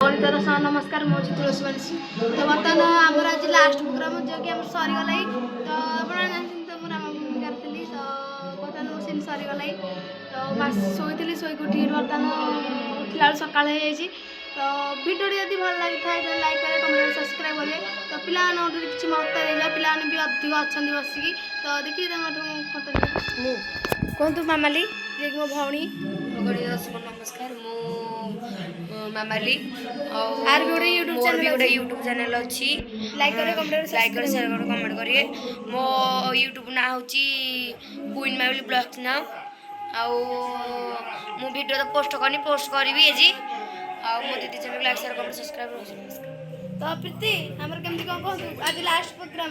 नमस्कार मुझे तुलसी मानसी तो बर्तमान आमर आज लास्ट प्रोग्राम जो कि सरीगला तो तो मुझे राम भूमिका करी तो बर्तमान मुझे सरीगला तो शोली शोक उठी बर्तमान उठला सका तो भिडियो यदि भल लगी था लाइक करें कमेंट सब्सक्राइब करेंगे तो पिला किसी मौका देगा पिला भी अधिक अच्छा बसिकी तो देखिए कहतु मामाली ये मो भौणी नमस्कार मामाली आर भी गोटे यूट्यूब चैनल अच्छी लाइक करें कमेंट करिए मो यूट्यूब ना हूँ क्वीन माइली ब्लॉग्स ना आउ मु वीडियो तो पोस्ट करी जी आउ मो दीदी channel like share comment subscribe तो प्रीति हमर केमती कोन कहू आज लास्ट प्रोग्राम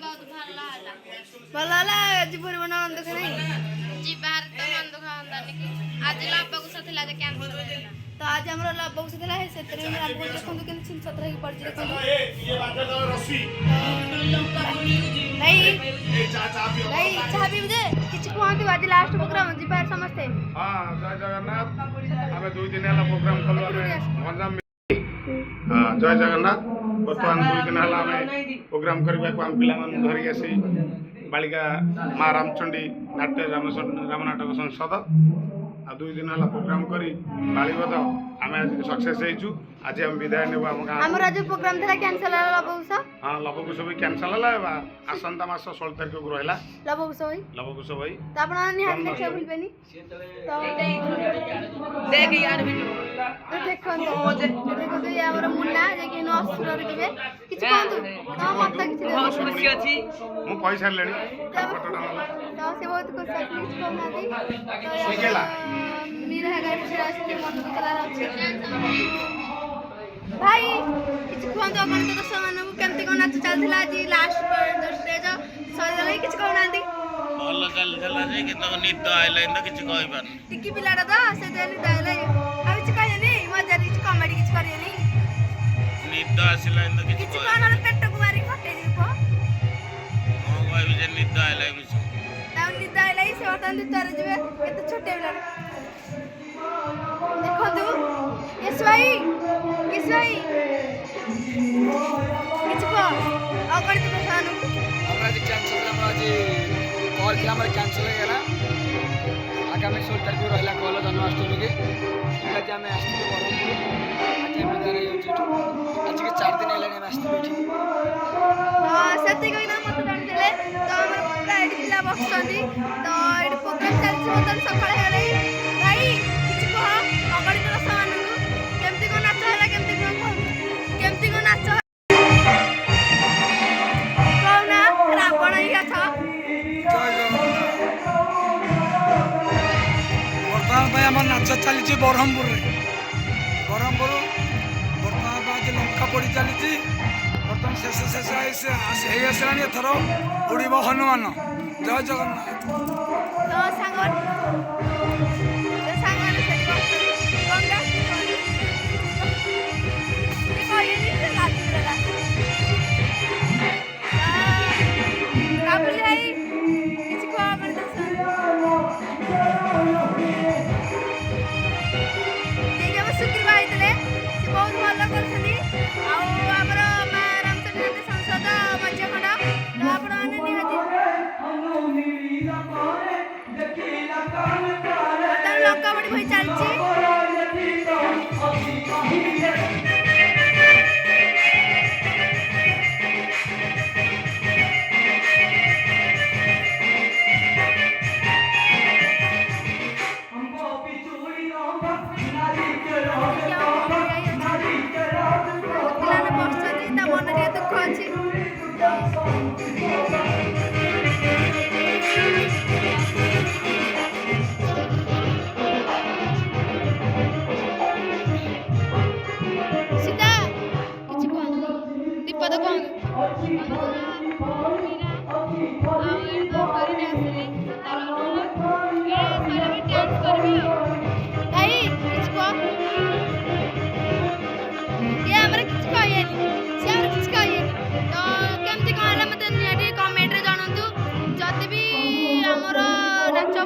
बहुत भल है जीवन बना मन दुख नहीं जी बाहर तो मन दुख होता आज लबक सथिला जे कैंसर तो आज हमरो लबक सथिला है सेतरे में आपको देखंतु केन छिन सत्र ही पड़ जे देखंतु ये बात है रस्सी नहीं चाह भी जे किछ कहंतु आज लास्ट प्रोग्राम जी बाहर समझते हां जय जगन्नाथ हमें 2 दिन वाला प्रोग्राम कलवा में गंजाम हां जय जगन्नाथ बर्तमान 2 दिन वाला हमें प्रोग्राम करबा को हम पिला मन धरि आसी बालिका माँ रामचंडी नाट्य राम नाटक संसद आ 2 दिन वाला प्रोग्राम करी बालीबद आम आज सक्सेस हो आज हम विदाय नेबु आम गाँव हमर आज प्रोग्राम थला कैंसिल होला लबकुश हां लबकुश भी कैंसिल होला आसंता मास 16 तारिख को रहला लबकुश भाई तो आपण निहाल देखा भूलबेनी तो देख यार वीडियो तो देखो ये हमर मुन्ना जे कि नो असुर रे दिबे किछ कहंतु हां मत किछ बहुत खुशी अछि मु पैसा लेनी फोटोटा तो से बहुत खुश अछि किछ कहना दी तो केला मेरा है गाइस रास्ते मन को चला भाई किछ कहंतु अपन तो समान को केमती कोन नाच चलथिला जी लास्ट पर स्टेज सरीगला किछ कहना दी ଭଲ ଚାଲିଥିଲା ଯେ କିନ୍ତୁ ନିଦ ଆଇଲା କିନ୍ତୁ କିଛି କହିପାରୁନି ଟିକି ପିଲାଟା ତ ସେ ଦେନି ଦାଇଲା ଆଉ କିଛି କହିନି ମଜା କିଛି କମେଡି କିଛି କରିନି ନିଦ ଆସିଲା କିନ୍ତୁ କିଛି କିଛି କଣ ପେଟକୁ ମାରି ଖଟେଇ দিব ମୁଁ କହିବି ଯେ ନିଦ ଆଇଲା ମିଛ ତାଉ ନିଦ ଆଇଲା ସେ ବର୍ତ୍ତମାନ ଭିତରେ ଯିବେ କେତେ ଛୋଟ ପିଲା ଦେଖନ୍ତୁ କିସ୍ ଭାଇ କିଛି କହ ଆଉ କଣ ତୁ ସାନୁ हमरा आज कैंसिल हमरा आज कॉल किया हमारे कैंसिल हो गया आगामी 16 तारीख को रहला कॉल जन्माष्टमी के आज हमें आस्ती बरहमपुर आज के 4 दिन हेलानी हम आस्ती बैठी सेति कहिना मत जान देले तो हमर पूरा एडी पिला बसछंदी तो एडी प्रोग्राम चलछि बतन सकाळे हेले भाई किछ कह अगड़ी तो सामान केमती को नाच होला केमती को नाच कोना रावण ही अछ वर्तमान भाई हमार नाच चली बरहमपुर वर्तमान आज लंका पड़ी चली बर्तमान शेष आसलानी एथर उड़ब हनुमान जय जगन्नाथ तो सांग से गंगा कोई नहीं लाग काबुल भाई किसी को अपन देखिए हम शुक्र भाई तले से बहुत भलो करछनी आ हमर मां रामचंद्र संसद मध्य खंड तो आपण माने निहाती लंका बड़ी भई चलची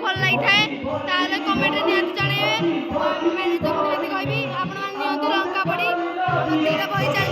भल लगी थाए कमेंट निहाती जणेबे कहबी आपण नियंतु ଆମର ଦୁଇଟା ବହି ଚାଲିଛି